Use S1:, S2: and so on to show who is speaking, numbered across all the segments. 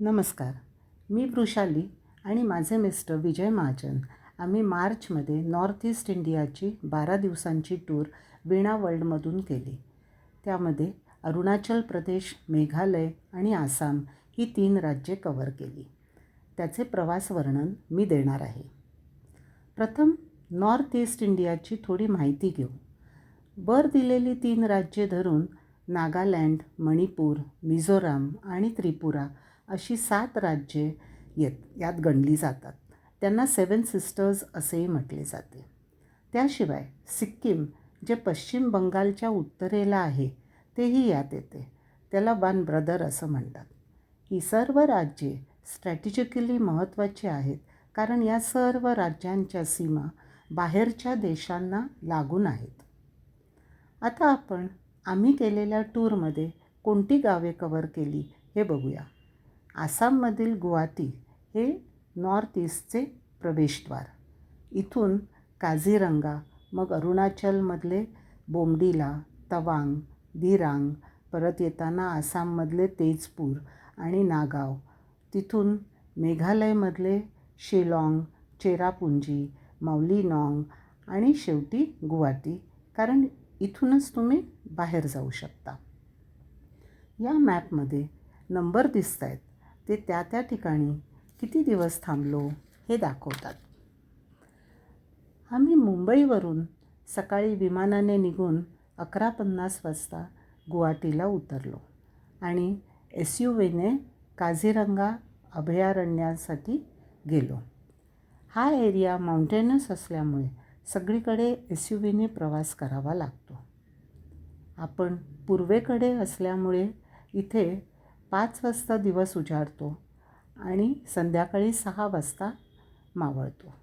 S1: नमस्कार. मी वृषाली आणि माझे मिस्टर विजय महाजन आम्ही मार्चमध्ये नॉर्थ ईस्ट इंडियाची 12 दिवसांची टूर वीणा वर्ल्डमधून केली. त्यामध्ये अरुणाचल प्रदेश, मेघालय आणि आसाम ही 3 राज्ये कव्हर केली. त्याचे प्रवास वर्णन मी देणार आहे. प्रथम नॉर्थ ईस्ट इंडियाची थोडी माहिती घेऊ. वर दिलेली 3 राज्ये धरून नागालँड, मणिपूर, मिझोराम आणि त्रिपुरा अशी 7 राज्ये यात गणली जातात. त्यांना 7 सिस्टर्स असेही म्हटले जाते. त्याशिवाय सिक्कीम, जे पश्चिम बंगालच्या उत्तरेला आहे, तेही यात येते. त्याला 1 ब्रदर असं म्हणतात. ही सर्व राज्ये स्ट्रॅटेजिकली महत्त्वाची आहेत, कारण या सर्व राज्यांच्या सीमा बाहेरच्या देशांना लागून आहेत. आता आम्ही केलेल्या टूरमध्ये कोणती गावे कव्हर केली हे बघूया. आसाममधील गुवाहाटी हे नॉर्थ ईस्टचे प्रवेशद्वार. इथून काझीरंगा, मग अरुणाचलमधले बोमडिला, तवांग, दिरांग, परत येताना आसाममधले तेजपूर आणि नागाव, तिथून मेघालयमधले शिलाँग, चेरापुंजी, मौलिनॉंग आणि शेवटी गुवाहाटी, कारण इथूनच तुम्ही बाहेर जाऊ शकता. या मॅपमध्ये नंबर दिसत आहेत, ते त्या ठिकाणी किती दिवस थांबलो हे दाखवतात. आम्ही मुंबईवरून सकाळी विमानाने निघून 11:50 वाजता गुवाहाटीला उतरलो आणि SUVने काझीरंगा अभयारण्यासाठी गेलो. हा एरिया माउंटेनस असल्यामुळे सगळीकडे SUVने प्रवास करावा लागतो. आपण पूर्वेकडे असल्यामुळे इथे 5 वाजता दिवस उजाडतो आणि संध्याकाळी 6 वाजता मावळतो.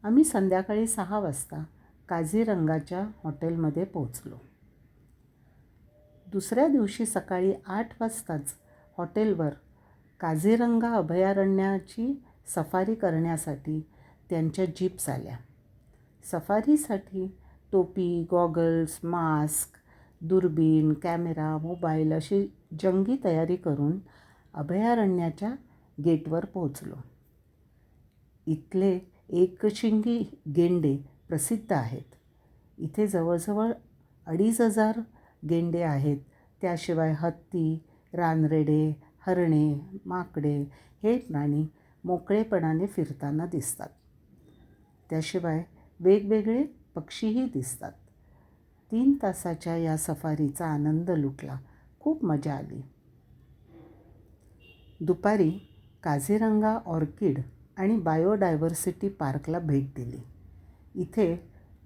S1: आम्ही संध्याकाळी 6 वाजता काझीरंगाच्या हॉटेलमध्ये पोहोचलो. दुसऱ्या दिवशी सकाळी 8 वाजताच हॉटेलवर काझीरंगा अभयारण्याची सफारी करण्यासाठी त्यांच्या जीप्स आल्या. सफारीसाठी टोपी, गॉगल्स, मास्क, दुर्बीण, कॅमेरा, मोबाईल अशी जंगी तयारी करून अभयारण्याच्या गेटवर पोहोचलो. इथले एकशिंगी गेंडे प्रसिद्ध आहेत. इथे जवळजवळ 2,500 गेंडे आहेत. त्याशिवाय हत्ती, रानरेडे, हरणे, माकडे हे प्राणी मोकळेपणाने फिरताना दिसतात. त्याशिवाय वेगवेगळे पक्षीही दिसतात. 3 तासाच्या या सफारीचा आनंद लुटला. खूप मजा आली. दुपारी काझीरंगा ऑर्किड आणि बायोडायव्हर्सिटी पार्कला भेट दिली. इथे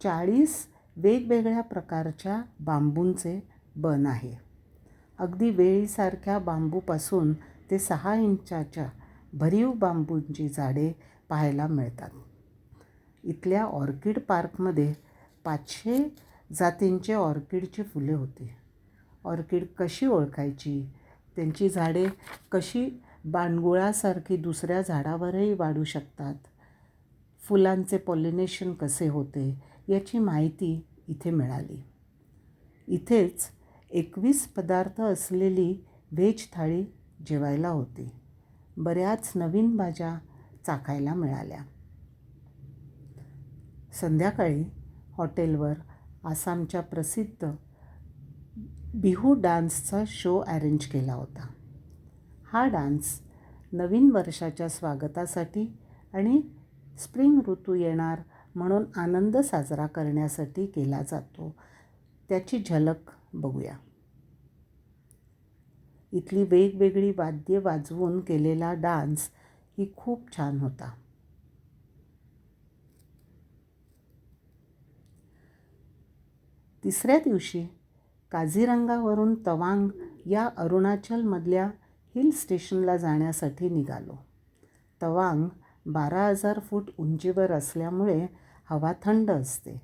S1: 40 वेगवेगळ्या प्रकारच्या बांबूंचे बन आहे. अगदी वेलीसारख्या बांबूपासून ते 6 इंचाच्या भरीव बांबूंची झाडे पाहायला मिळतात. इथल्या ऑर्किड पार्कमध्ये 500 जातींचे ऑर्किडची फुले होती. ऑर्किड कशी ओळखायची, त्यांची झाडे कशी बाणगुळासारखी दुसऱ्या झाडावरही वाढू शकतात, फुलांचे पॉलिनेशन कसे होते याची माहिती इथे मिळाली. इथेच 21 पदार्थ असलेली व्हेज थाळी जेवायला होती. बऱ्याच नवीन भाज्या चाखायला मिळाल्या. संध्याकाळी हॉटेलवर आसामच्या प्रसिद्ध बिहू डान्सचा शो अरेंज केला होता. हा डान्स नवीन वर्षाच्या स्वागतासाठी आणि स्प्रिंग ऋतू येणार म्हणून आनंद साजरा करण्यासाठी केला जातो. त्याची झलक बघूया. इथली वेगवेगळी वाद्ये वाजवून केलेला डान्स ही खूप छान होता. तिसऱ्या दिवशी काझीरंगावरून तवांग या अरुणाचलमधल्या हिल स्टेशनला जाण्यासाठी निघालो. तवांग 12,000 फूट उंचीवर असल्यामुळे हवा थंड असते.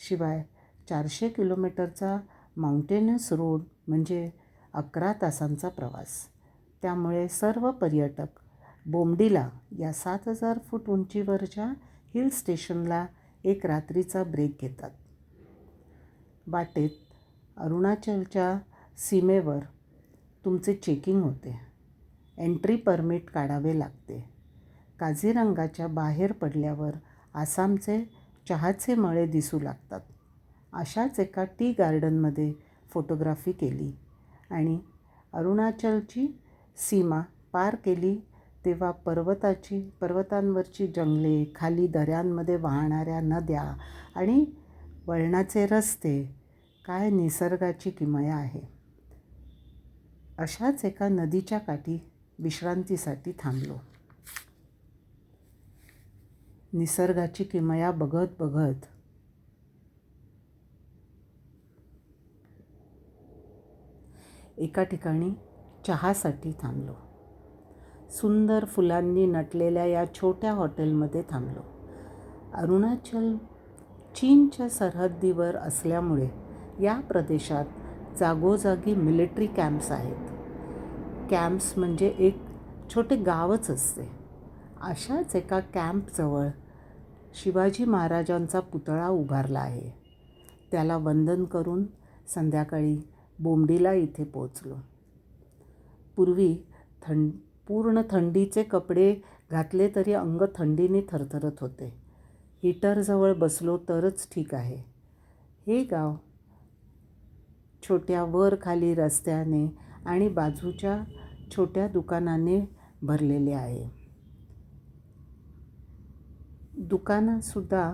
S1: शिवाय 400 किलोमीटरचा माउंटेनस रोड म्हणजे 11 तासांचा प्रवास. त्यामुळे सर्व पर्यटक बोमडिला या 7,000 फूट उंचीवरच्या हिल स्टेशनला एक रात्रीचा ब्रेक घेतात. वाटेत अरुणाचलच्या सीमेवर तुमचे चेकिंग होते. एंट्री परमिट काढावे लागते. काझीरंगाच्या बाहेर पडल्यावर आसामचे चहाचे मळे दिसू लागतात. अशाच एका टी गार्डनमध्ये फोटोग्राफी केली आणि अरुणाचलची सीमा पार केली तेव्हा पर्वतांवरची जंगले, खाली दऱ्यांमध्ये वाहणाऱ्या नद्या आणि वळणाचे रस्ते, काय निसर्गाची किमया आहे. अशाच एका नदीच्या काठी विश्रांतीसाठी थांबलो. निसर्गाची किमया बघत बघत एका ठिकाणी चहासाठी थांबलो. सुंदर फुलांनी नटलेल्या या छोट्या हॉटेलमध्ये थांबलो. अरुणाचल चीनच्या सरहद्दीवर असल्यामुळे या प्रदेशात जागोजागी मिलिटरी कॅम्प्स आहेत. कॅम्प्स म्हणजे एक छोटे गावच असते. अशाच एका कॅम्पजवळ शिवाजी महाराजांचा पुतळा उभारला आहे. त्याला वंदन करून संध्याकाळी बोमडीला इथे पोचलो. पूर्वी पूर्ण थंडीचे कपडे घातले तरी अंग थंडीने थरथरत होते. हीटरजवळ बसलो तरच ठीक आहे. हे गाव छोट्या वर खाली रस्त्याने आणि बाजूच्या छोट्या दुकानाने भरलेले आहे. दुकानातसुद्धा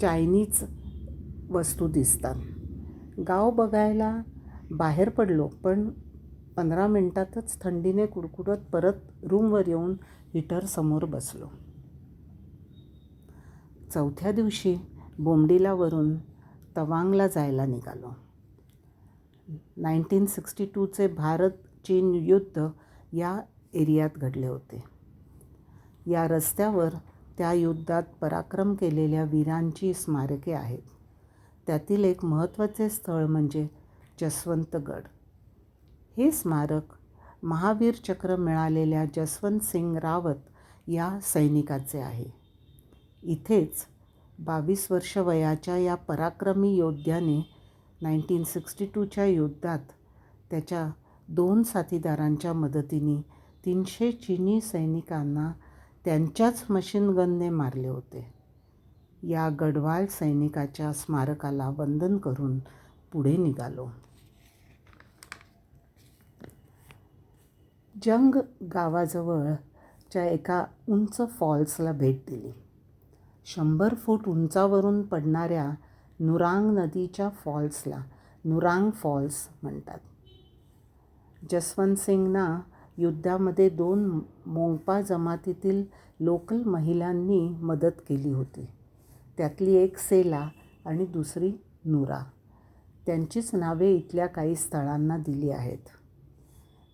S1: चायनीज वस्तू दिसतात. गाव बघायला बाहेर पडलो, पण 15 मिनिटातच थंडीने कुडकुडत परत रूमवर येऊन हीटरसमोर बसलो. चौथ्या दिवशी बोमडिलावरून तवांगला जायला निघालो. 1962चे भारत-चीन युद्ध या एरियात घडले होते. या रस्त्यावर त्या युद्धात पराक्रम केलेल्या वीरांची स्मारके आहेत. त्यातील एक महत्त्वाचे स्थळ म्हणजे जसवंतगड. हे स्मारक महावीर चक्र मिळालेल्या जसवंत सिंग रावत या सैनिकाचे आहे. इथेच 22 वर्ष वयाच्या या पराक्रमी योद्ध्याने 1962च्या युद्धात त्याच्या 2 साथीदारांच्या मदतीने 300 चीनी सैनिकांना त्यांच्याच मशीनगनने मारले होते. या गढवाल सैनिकाच्या स्मारकाला वंदन करून पुढे निघालो. जंग गावाजवळच्या एका उंच फॉल्सला भेट दिली. 100 फूट उंचावरून पडणाऱ्या नुरांग नदीच्या फॉल्सला नुरांग फॉल्स म्हणतात. जसवंत सिंगना युद्धामध्ये 2 मोंगपा जमातीतील लोकल महिलांनी मदत केली होती. त्यातली एक सेला आणि दुसरी नुरा. त्यांचीच नावे इथल्या काही स्थळांना दिली आहेत.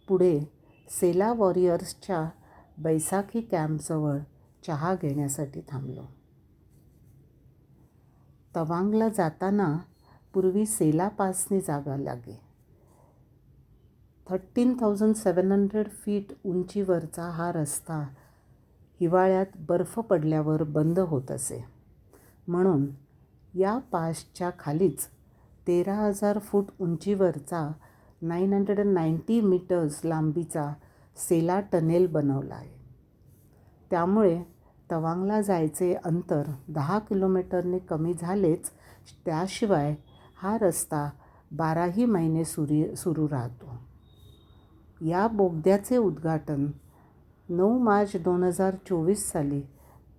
S1: पुढे सेला वॉरियर्सच्या बैसाखी कॅम्पजवळ चहा घेण्यासाठी थांबलो. तवांगला जाताना पूर्वी सेला पासने जावे लागे. 13,700 फीट उंचीवरचा हा रस्ता हिवाळ्यात बर्फ पडल्यावर बंद होत असे. म्हणून या पासच्या खालीच 13,000 फूट उंचीवरचा 990 मीटर्स लांबीचा सेला टनेल बनवला आहे. त्यामुळे तवांगला जायचे अंतर 10 किलोमीटरने कमी झालेच. त्याशिवाय हा रस्ता 12ही महिने सुरू राहतो. या बोगद्याचे उद्घाटन 9 मार्च 2024 साली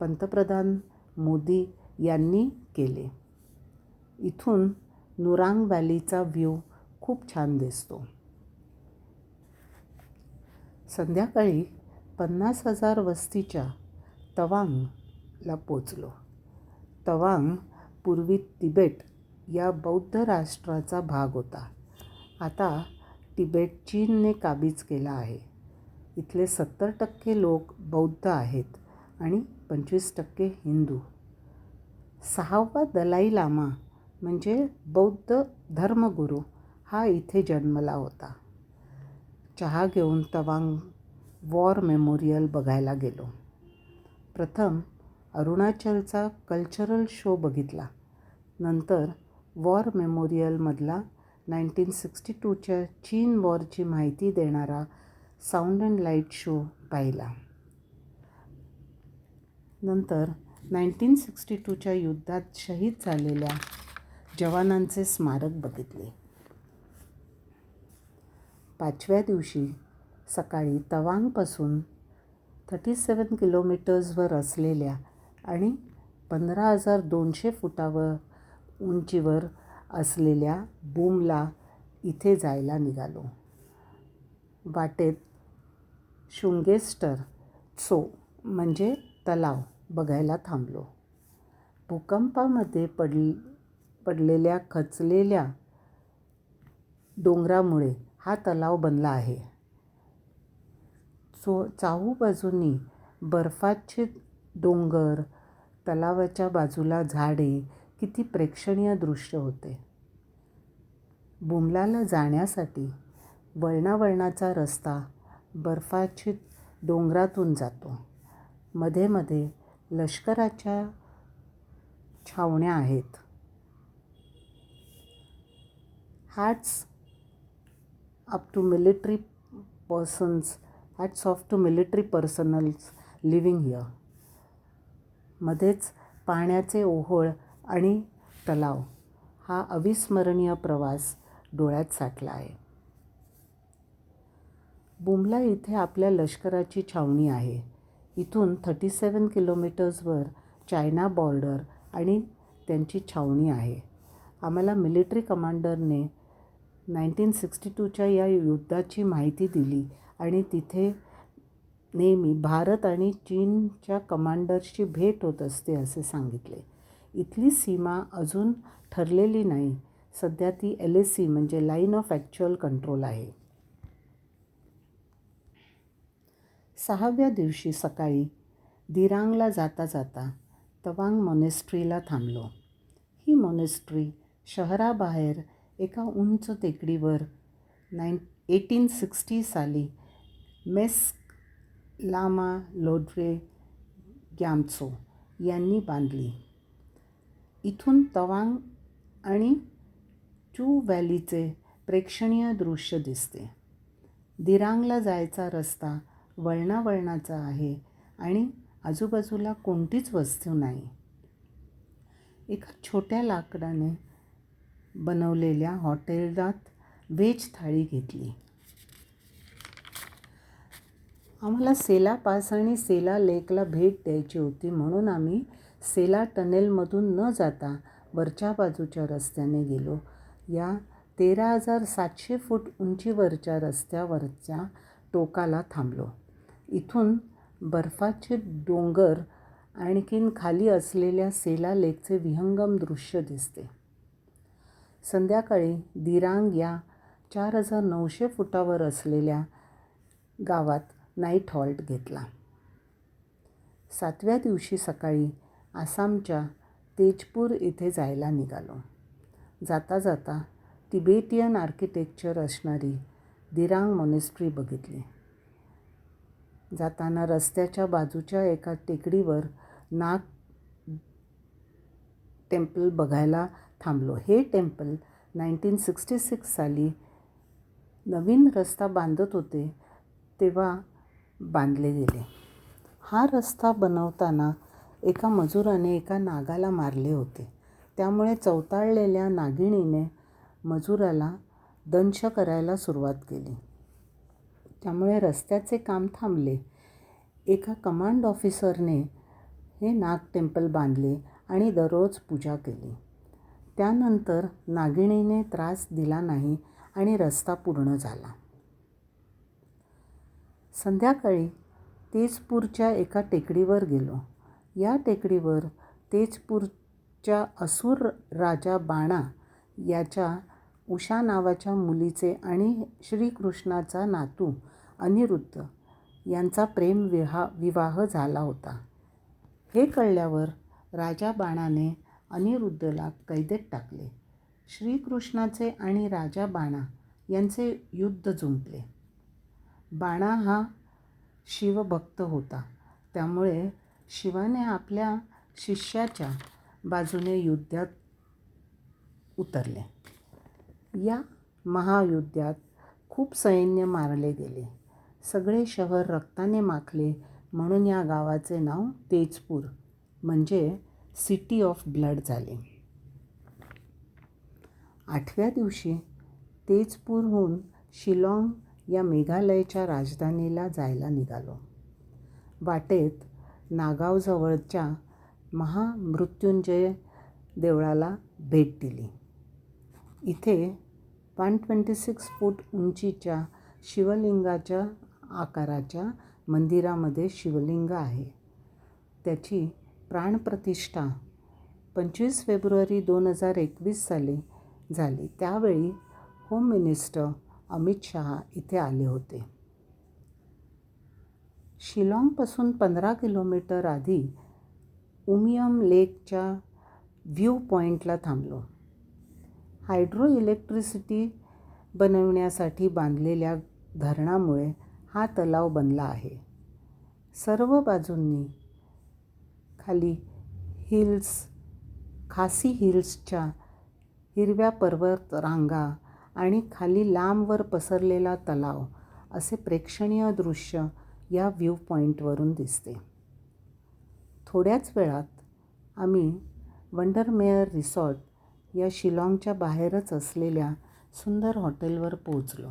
S1: पंतप्रधान मोदी यांनी केले. इथून नुरांग व्हॅलीचा व्ह्यू खूप छान दिसतो. संध्याकाळी 50,000 वस्तीच्या तवांगला पोचलो. तवांग पूर्वी तिबेट या बौद्ध राष्ट्राचा भाग होता. आता तिबेट चीनने काबीज केला आहे. इथले 70% लोक बौद्ध आहेत आणि 25% हिंदू. 6वा दलाई लामा म्हणजे बौद्ध धर्मगुरू हा इथे जन्मला होता. चहा घेऊन तवांग वॉर मेमोरियल बघायला गेलो. प्रथम अरुणाचलचा कल्चरल शो बघितला. नंतर वॉर मेमोरियलमधला 1962च्या चीन वॉरची माहिती देणारा साऊंड अँड लाईट शो पाहिला. नंतर 1962च्या युद्धात शहीद झालेल्या जवानांचे स्मारक बघितले. 5व्या दिवशी सकाळी तवांगपासून 37 किलोमीटर्सवर असलेल्या आणि 15,200 फुटावर उंचीवर असलेल्या बुमला इथे जायला निघालो. वाटेत शुंगेस्टर त्सो म्हणजे तलाव बघायला थांबलो. भूकंपामध्ये पडलेल्या खचलेल्या डोंगरामुळे हा तलाव बनला आहे. चाहूबाजूंनी बर्फाच्छिद डोंगर, तलावाच्या बाजूला झाडे, किती प्रेक्षणीय दृश्य होते. बुमलाला जाण्यासाठी वळणावळणाचा रस्ता बर्फाच्छिद डोंगरातून जातो. मध्ये मध्ये लष्कराच्या छावण्या आहेत. Hats off to military personnels living here. मध्येच पाण्याचे ओहोळ आणि तलाव हा अविस्मरणीय प्रवास डोळ्यात साठला आहे. बुमला इथे आपल्या लष्कराची छावणी आहे. इथून 37 किलोमीटर्सवर चायना बॉर्डर आणि त्यांची छावणी आहे. आम्हाला मिलिटरी कमांडरने 1962च्या या युद्धाची माहिती दिली आणि तिथे नेहमी भारत आणि चीनच्या कमांडर्सची भेट होत असते असे सांगितले. इथली सीमा अजून ठरलेली नाही. सध्या ती LAC म्हणजे लाईन ऑफ ॲक्च्युअल कंट्रोल आहे. 6व्या दिवशी सकाळी दिरांगला जाता जाता तवांग मॉनेस्ट्रीला थांबलो. ही मॉनेस्ट्री शहराबाहेर एका उंच टेकडीवर 1860 साली मेस्क लामा लोड्रे ग्याम्त्सो यांनी बांधली. इथून तवांग आणि चू व्हॅलीचे प्रेक्षणीय दृश्य दिसते. दिरांगला जायचा रस्ता वळणावळणाचा आहे आणि आजूबाजूला कोणतीच वस्ती नाही. एका छोट्या लाकडाने बनवलेल्या हॉटेलात व्हेज थाळी घेतली. आम्हाला सेला पास आणि सेला लेकला भेट द्यायची होती म्हणून आम्ही सेला टनेलमधून न जाता वरच्या बाजूच्या रस्त्याने गेलो. या 13,700 फूट उंचीवरच्या रस्त्यावरच्या टोकाला थांबलो. इथून बर्फाच्छिद डोंगर आणखीन खाली असलेल्या सेला लेकचे विहंगम दृश्य दिसते. संध्याकाळी दिरांग या 4,900 फुटावर असलेल्या गावात नाईट हॉल्ट घेतला. 7व्या दिवशी सकाळी आसामच्या तेजपूर इथे जायला निघालो. जाता जाता तिबेटियन आर्किटेक्चर असणारी दिरांग मॉनेस्ट्री बघितली. जाताना रस्त्याच्या बाजूच्या एका टेकडीवर नाग टेम्पल बघायला थांबलो. हे टेम्पल 1966 साली नवीन रस्ता बांधत होते तेव्हा बांधले गेले. हा रस्ता बनवताना एका मजुराने एका नागाला मारले होते. त्यामुळे चवताळलेल्या नागिणीने मजुराला दंश करायला सुरुवात केली. त्यामुळे रस्त्याचे काम थांबले. एका कमांड ऑफिसरने हे नाग टेम्पल बांधले आणि दररोज पूजा केली. त्यानंतर नागिणीने त्रास दिला नाही आणि रस्ता पूर्ण झाला. संध्याकाळी तेजपूरच्या एका टेकडीवर गेलो. या टेकडीवर तेजपूरच्या असुर राजा बाणा याच्या उषा नावाच्या मुलीचे आणि श्रीकृष्णाचा नातू अनिरुद्ध यांचा विवाह झाला होता. हे कळल्यावर राजा बाणाने अनिरुद्धला कैदेत टाकले. श्रीकृष्णाचे आणि राजा बाणा यांचे युद्ध जुंपले. बाणा हा शिवभक्त होता. त्यामुळे शिवाने आपल्या शिष्याच्या बाजूने युद्धात उतरले. या महायुद्धात खूप सैन्य मारले गेले. सगळे शहर रक्ताने माखले म्हणून या गावाचे नाव तेजपूर म्हणजे सिटी ऑफ ब्लड झाले. 8व्या दिवशी तेजपूरहून शिलाँग या मेघालयच्या राजधानीला जायला निघालो. वाटेत नागावजवळच्या महामृत्युंजय देवळाला भेट दिली. इथे 126 फूट उंचीच्या शिवलिंगाच्या आकाराच्या मंदिरामध्ये शिवलिंग आहे. त्याची प्राणप्रतिष्ठा 25 फेब्रुवारी 2021 साली झाली. त्यावेळी होम मिनिस्टर अमित शहा इथे आले होते. शिलाँगपासून 15 किलोमीटर आधी उमियम लेकच्या व्ह्यू पॉईंटला थांबलो. हायड्रो इलेक्ट्रिसिटी बनवण्यासाठी बांधलेल्या धरणामुळे हा तलाव बनला आहे. सर्व बाजूंनी खाली खासी हिल्सच्या हिरव्या पर्वत रांगा आणि खाली लांबवर पसरलेला तलाव असे प्रेक्षणीय दृश्य या व्ह्यू पॉईंटवरून दिसते. थोड्याच वेळात आम्ही वंडरमेअर रिसॉर्ट या शिलाँगच्या बाहेरच असलेल्या सुंदर हॉटेलवर पोहोचलो.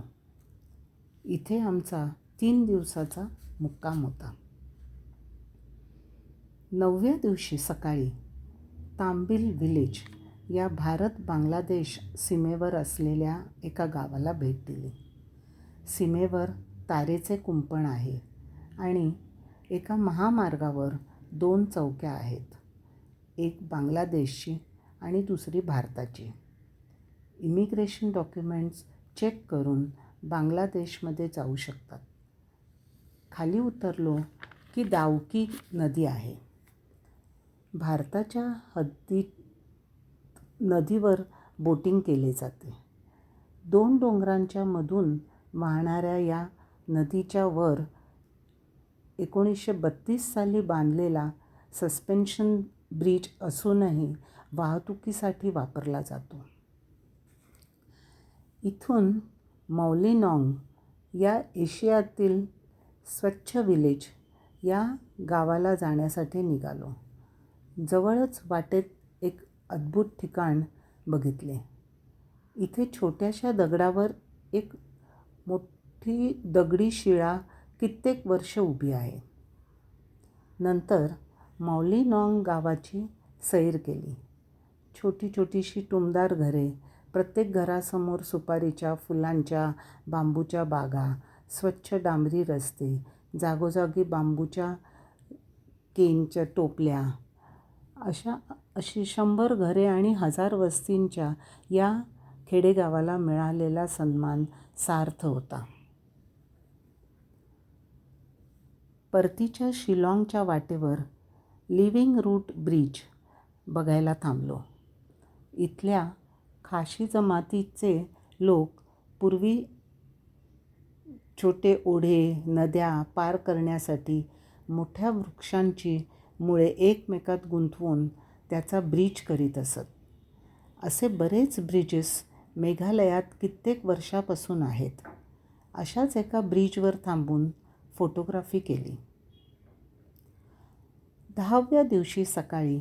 S1: इथे आमचा 3 दिवसाचा मुक्काम होता. 9व्या दिवशी सकाळी तांबिल व्हिलेज या भारत-बांगलादेश सीमेवर असलेल्या एका गावाला भेट दिली. सीमेवर तारेचे कुंपण आहे आणि एका महामार्गावर 2 चौक्या आहेत. एक बांगलादेशची आणि दुसरी भारताची. इमिग्रेशन डॉक्युमेंट्स चेक करून बांगलादेशमध्ये जाऊ शकतात. खाली उतरलो की दावकी नदी आहे. भारताच्या हद्दीत नदीवर बोटिंग केले जाते. 2 डोंगरांच्या मधून वाहणाऱ्या या नदीच्या वर 1932 साली बांधलेला सस्पेन्शन ब्रिज असूनही वाहतुकीसाठी वापरला जातो. इथून मौलिनॉंग या एशियातील स्वच्छ विलेज या गावाला जाण्यासाठी निघालो. जवळच वाटेत एक अद्भुत ठिकाण बघितले. इथे छोट्याशा दगडावर एक मोठी दगडी शिळा कित्येक वर्ष उभी आहे. नंतर मौलिनॉंग गावाची सैर केली. छोटी छोटीशी टुमदार घरे, प्रत्येक घरासमोर सुपारीच्या, फुलांच्या, बांबूच्या बागा, स्वच्छ डांबरी रस्ते, जागोजागी बांबूच्या केनच्या टोपल्या, अशी 100 घरे आणि 1000 वस्तींच्या या खेडेगावाला मिळालेला सन्मान सार्थ होता. परतीच्या शिलाँगच्या वाटेवर लिव्हिंग रूट ब्रिज बघायला थांबलो. इथल्या खासी जमातीचे लोक पूर्वी छोटे ओढे, नद्या पार करण्यासाठी मोठ्या वृक्षांची मुळे एकमेकात गुंतवून त्याचा ब्रिज करीत असत. असे बरेच ब्रिजेस मेघालयात कित्येक वर्षापासून आहेत. अशाच एका ब्रिजवर थांबून फोटोग्राफी केली. 10व्या दिवशी सकाळी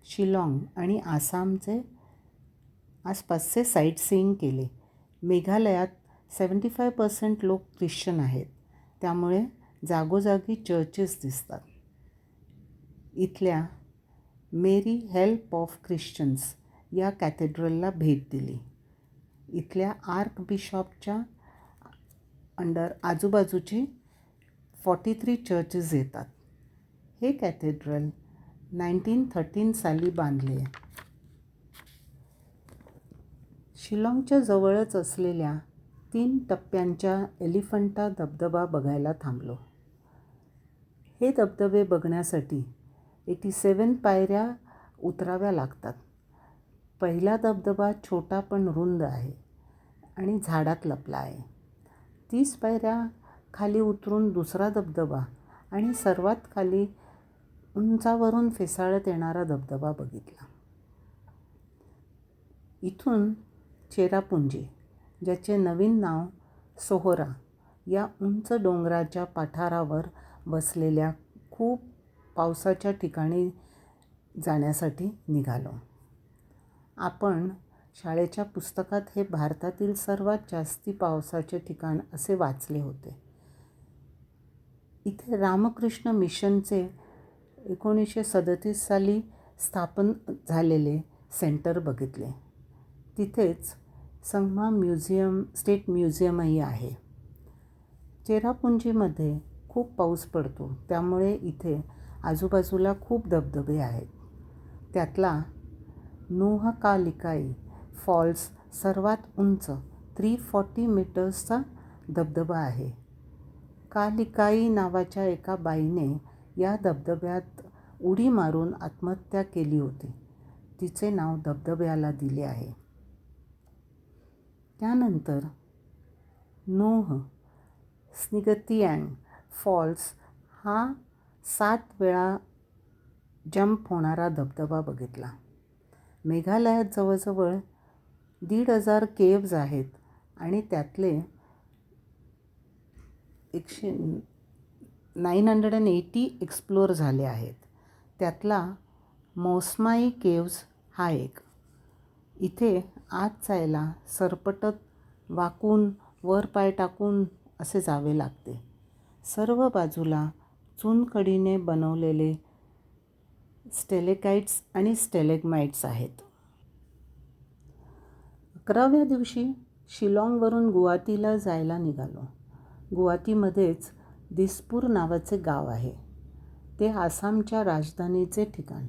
S1: शिलाँग आणि आसामचे आसपासचे साईटसीइंग केले. मेघालयात 75% लोक ख्रिश्चन आहेत, त्यामुळे जागोजागी चर्चेस दिसतात. इथल्या मेरी हेल्प ऑफ ख्रिश्चन्स या कॅथेड्रलला भेट दिली. इथल्या आर्कबिशॉपच्या अंडर आजूबाजूची 43 चर्चेस येतात. हे कॅथेड्रल 1913 साली बांधले. शिलाँगच्या जवळच असलेल्या 3 टप्प्यांच्या एलिफंटा धबधबा बघायला थांबलो. हे धबधबे बघण्यासाठी 87 पायऱ्या उतराव्या लागतात. पहिला धबधबा छोटा पण रुंद आहे आणि झाडात लपला आहे. 30 पायऱ्या खाली उतरून दुसरा धबधबा आणि सर्वात खाली उंचावरून फेसाळत येणारा धबधबा बघितला. इथून चेरापुंजी, ज्याचे नवीन नाव सोहरा, या उंच डोंगराच्या पठारावर वसलेल्या खूप पावसाच्या ठिकाणी जाण्यासाठी निघालो. आपण शाळेच्या पुस्तकात हे भारतातील सर्वात जास्ती पावसाचे ठिकाण असे वाचले होते. इथे रामकृष्ण मिशनचे 1937 साली स्थापन झालेले सेंटर बघितले. तिथेच संगमा म्युझियम, स्टेट म्युझियमही आहे. चेरापुंजीमध्ये खूप पाऊस पडतो, त्यामुळे इथे आजूबाजूला खूप धबधबे आहेत. त्यातला नोहकालिकाई फॉल्स सर्वात उंच 340 मीटर्सचा धबधबा आहे. कालिकाई नावाच्या एका बाईने या धबधब्यात उडी मारून आत्महत्या केली होती. तिचे नाव धबधब्याला दिले आहे. त्यानंतर नोह स्निगतिॲन फॉल्स हा 7 वेळा जंप होणारा धबधबा बघितला. मेघालयात जवळजवळ 1,500 केव्ज आहेत आणि त्यातले 980 एक्सप्लोअर झाले आहेत. त्यातला मौस्माई केव्ज हा एक. इथे आत जायला सरपटत, वाकून, वर पाय टाकून असे जावे लागते. सर्व बाजूला चुनखडीने बनवलेले स्टेलेकाइट्स आणि स्टेलेग्माइट्स आहेत. 11व्या दिवशी शिलाँगवरून गुवाहाटीला जायला निघालो. गुवाहाटीमध्येच दिसपूर नावाचे गाव आहे. ते आसामच्या राजधानीचे ठिकाण.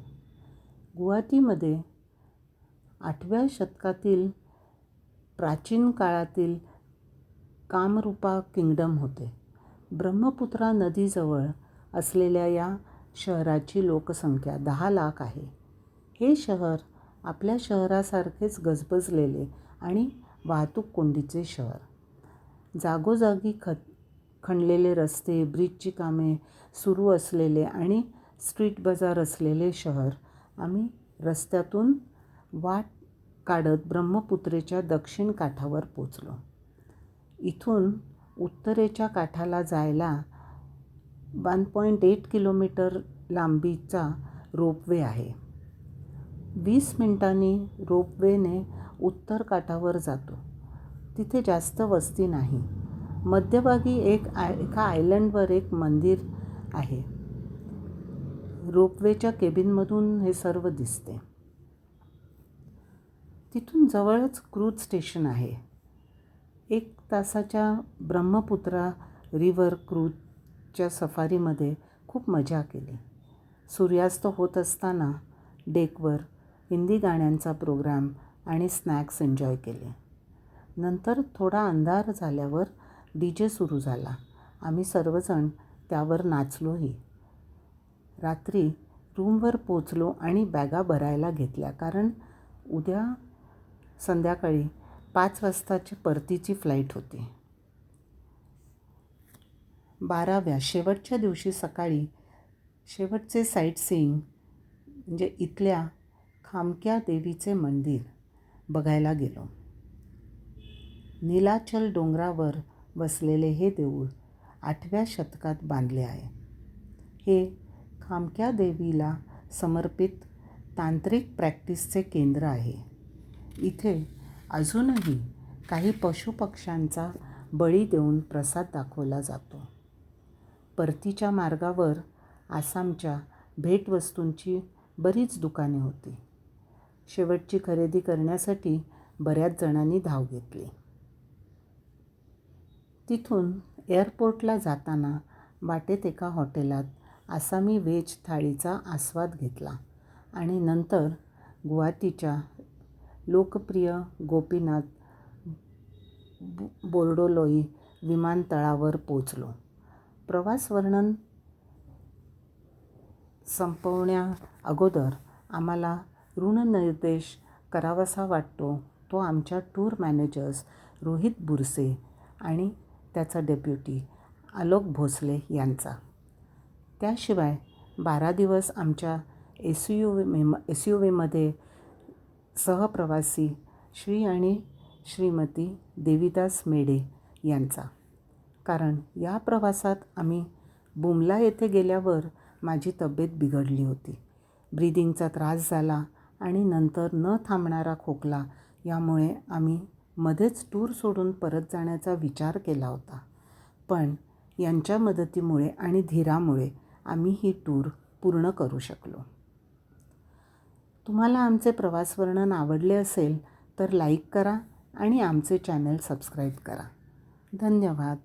S1: गुवाहाटीमध्ये 8व्या शतकातील प्राचीन काळातील कामरूपा किंगडम होते. ब्रह्मपुत्रा नदीजवळ असलेल्या या शहराची लोकसंख्या 10 लाख आहे. हे शहर आपल्या शहरासारखेच गजबजलेले आणि वाहतूक कोंडीचे शहर. जागोजागी खणलेले रस्ते, ब्रिजची कामे सुरू असलेले आणि स्ट्रीट बाजार असलेले शहर. आम्ही रस्त्यातून वाट काढत ब्रह्मपुत्रेच्या दक्षिण काठावर पोचलो. इथून उत्तरेच्या काठाला जायला 1.8 किलोमीटर लांबीचा रोपवे आहे. 20 मिनिटांनी रोपवेने उत्तर काठावर जातो. तिथे जास्त वस्ती नाही. मध्यभागी एका आयलंडवर एक मंदिर आहे. रोपवेच्या केबिनमधून हे सर्व दिसते. तिथून जवळच क्रूज स्टेशन आहे. 1 तासाच्या ब्रह्मपुत्रा रिव्हर क्रूजच्या सफारीमध्ये खूप मजा केली. सूर्यास्त होत असताना डेकवर हिंदी गाण्यांचा प्रोग्राम आणि स्नॅक्स एन्जॉय केले. नंतर थोडा अंधार झाल्यावर DJ सुरू झाला. आम्ही सर्वजण त्यावर नाचलोही. रात्री रूमवर पोचलो आणि बॅगा भरायला घेतल्या, कारण उद्या संध्याकाळी 5 वाजताची परतीची फ्लाईट होती. 12व्या शेवटच्या दिवशी सकाळी शेवटचे साईटसीइंग म्हणजे इथल्या खामक्या देवीचे मंदिर बघायला गेलो. नीलाचल डोंगरावर वसलेले हे देऊळ 8व्या शतकात बांधले आहे. हे खामक्या देवीला समर्पित तांत्रिक प्रॅक्टिसचे केंद्र आहे. इथे अजूनही काही पशुपक्ष्यांचा बळी देऊन प्रसाद दाखवला जातो. परतीच्या मार्गावर आसामच्या भेटवस्तूंची बरीच दुकाने होती. शेवटची खरेदी करण्यासाठी बऱ्याच जणांनी धाव घेतली. तिथून एअरपोर्टला जाताना वाटेत एका हॉटेलात आसामी व्हेज थाळीचा आस्वाद घेतला आणि नंतर गुवाहाटीच्या लोकप्रिय गोपीनाथ बोर्डोलोई विमानतळावर पोचलो. प्रवास वर्णन संपवण्या अगोदर आम्हाला ऋणनिर्देश करावासा वाटतो तो आमच्या टूर मॅनेजर्स रोहित बुरसे आणि त्याचा डेप्युटी आलोक भोसले यांचा. त्याशिवाय 12 दिवस आमच्या SUVमध्ये सहप्रवासी श्री आणि श्रीमती देवीदास मेढे यांचा. कारण या प्रवासात आम्ही बुमला येथे गेल्यावर माझी तब्येत बिघडली होती. ब्रीदिंगचा त्रास झाला आणि नंतर न थांबणारा खोकला यामुळे आम्ही मध्येच टूर सोडून परत जाण्याचा विचार केला होता. पण यांच्या मदतीमुळे आणि धीरामुळे आम्ही ही टूर पूर्ण करू शकलो. तुम्हाला आमचे प्रवास वर्णन आवडले असेल तर लाईक करा आणि आमचे चॅनल सबस्क्राईब करा. धन्यवाद.